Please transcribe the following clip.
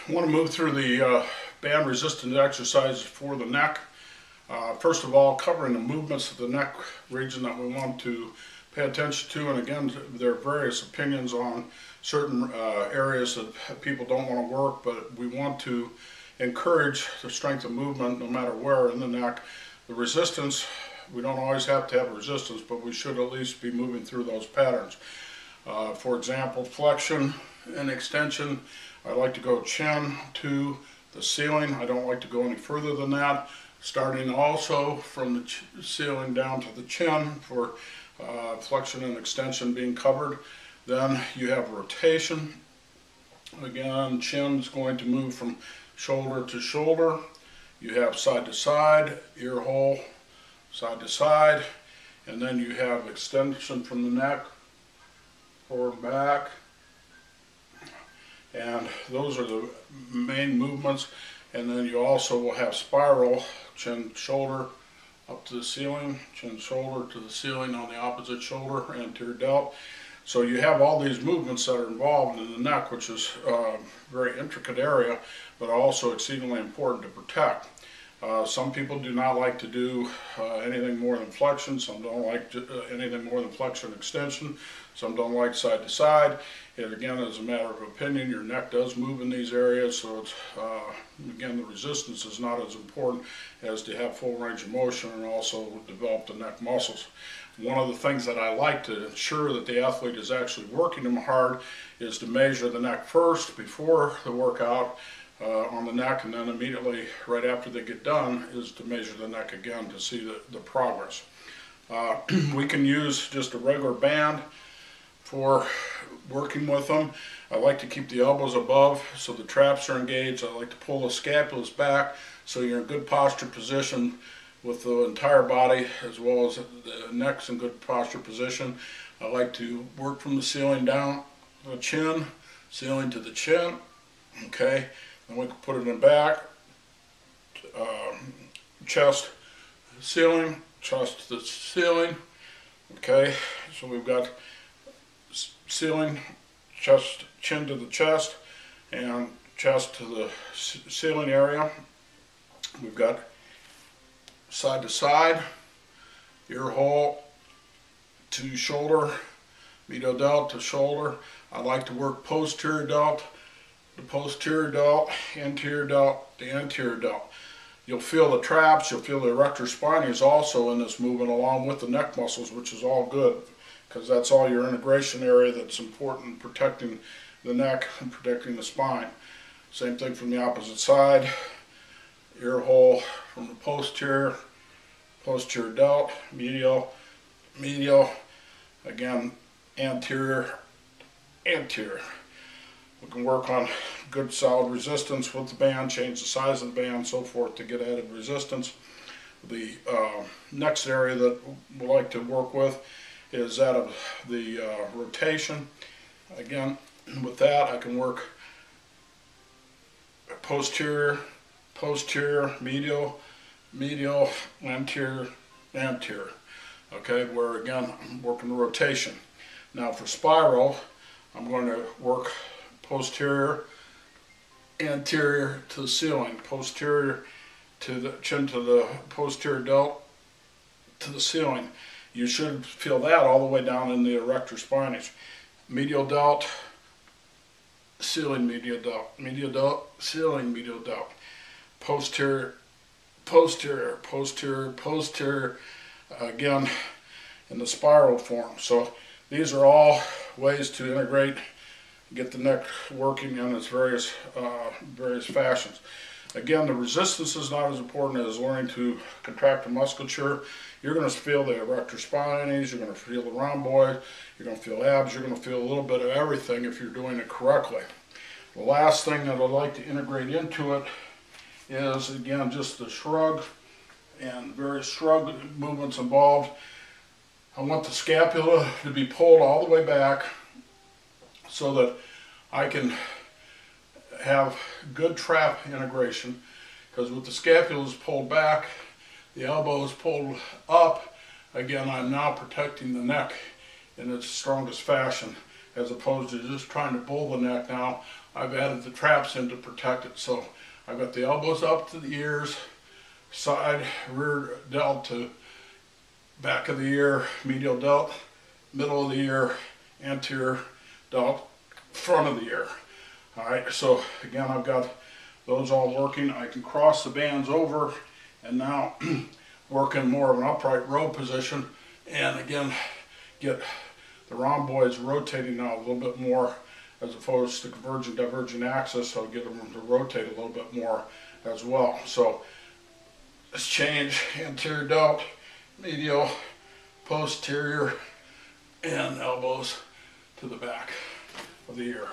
I want to move through the band resistance exercises for the neck. First of all, covering the movements of the neck region that we want to pay attention to. And again, there are various opinions on certain areas that people don't want to work, but we want to encourage the strength of movement no matter where in the neck. The resistance, we don't always have to have resistance, but we should at least be moving through those patterns. For example, flexion and extension. I like to go chin to the ceiling. I don't like to go any further than that. Starting also from the ceiling down to the chin for flexion and extension being covered. Then you have rotation. Again, chin's going to move from shoulder to shoulder. You have side to side, ear hole, side to side. And then you have extension from the neck, forward and back. And those are the main movements. And then you also will have spiral, chin, shoulder, up to the ceiling, chin, shoulder to the ceiling on the opposite shoulder, anterior delt. So you have all these movements that are involved in the neck, which is a very intricate area, but also exceedingly important to protect. Some people do not like to do anything more than flexion. Some don't like anything more than flexion extension. Some don't like side to side. It again is a matter of opinion. Your neck does move in these areas, so it's, again, the resistance is not as important as to have full range of motion and also develop the neck muscles. One of the things that I like to ensure that the athlete is actually working them hard is to measure the neck first before the workout on the neck, and then immediately right after they get done is to measure the neck again to see the progress. We can use just a regular band for working with them. I like to keep the elbows above so the traps are engaged. I like to pull the scapulas back so you're in good posture position with the entire body, as well as the neck's in good posture position. I like to work from the ceiling down the chin, ceiling to the chin. Okay, and we can put it in back, chest, ceiling, chest to the ceiling. Okay, so we've got ceiling, chest, chin to the chest, and chest to the ceiling area. We've got side to side, ear hole to shoulder, medial delt to shoulder. I like to work posterior delt, the posterior delt, anterior delt, the anterior delt. You'll feel the traps, you'll feel the erector spinae also in this movement along with the neck muscles, which is all good because that's all your integration area that's important in protecting the neck and protecting the spine. Same thing from the opposite side, ear hole from the posterior, posterior delt, medial, medial, again, anterior, anterior. We can work on good solid resistance with the band, change the size of the band, so forth to get added resistance. The next area that we like to work with is that of the rotation. Again, with that I can work posterior, posterior, medial, medial, anterior, anterior. Okay, where again I'm working the rotation. Now for spiral, I'm going to work posterior, anterior to the ceiling, posterior to the chin to the posterior delt to the ceiling. You should feel that all the way down in the erector spinae. Medial delt, ceiling, medial delt, medial delt, ceiling, medial delt, posterior, posterior, posterior, posterior, again in the spiral form. So these are all ways to integrate, get the neck working in its various fashions. Again, the resistance is not as important as learning to contract the musculature. You're going to feel the erector spinae, you're going to feel the rhomboid, you're going to feel abs, you're going to feel a little bit of everything if you're doing it correctly. The last thing that I'd like to integrate into it is, again, just the shrug and various shrug movements involved. I want the scapula to be pulled all the way back so that I can have good trap integration, because with the scapulas pulled back, the elbow is pulled up, again I'm now protecting the neck in its strongest fashion as opposed to just trying to bull the neck. Now I've added the traps in to protect it. So I've got the elbows up to the ears, side, rear delt to back of the ear, medial delt, middle of the ear, anterior delt, front of the ear. All right, so again, I've got those all working. I can cross the bands over and now work in more of an upright row position, and again, get the rhomboids rotating now a little bit more as opposed to convergent divergent axis, so I'll get them to rotate a little bit more as well. So let's change anterior delt, medial, posterior, and elbows to the back of the ear.